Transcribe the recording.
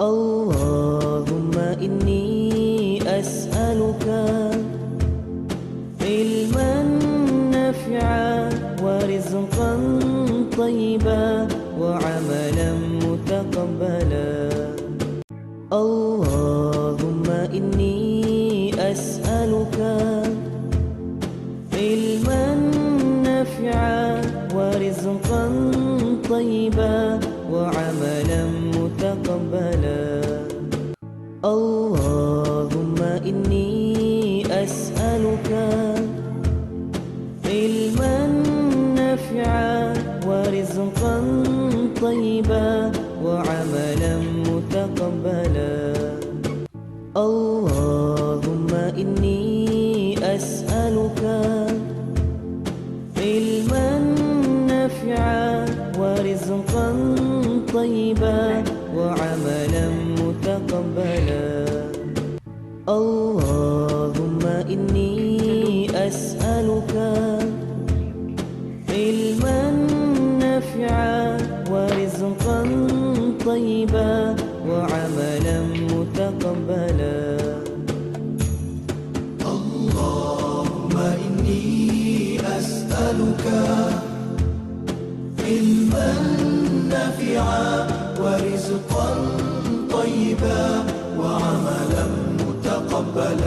اللهم إني أسألك علما نافعا ورزقا طيبا وعملا متقبلا. اللهم إني أسألك علما نافعا ورزقا طيبا وعملا متقبلا. اللهم إني أسألك علما نافعا ورزقا طيبا وعملا متقبلا. اللهم إني أسألك علما نافعا ورزقا طيبا وعملا متقبلا. اللهم إني أسألك علما نافعا ورزقا طيبا وعملا متقبلا. اللهم إني أسألك علما نافعا ورزقا طيبا وعملا متقبلا.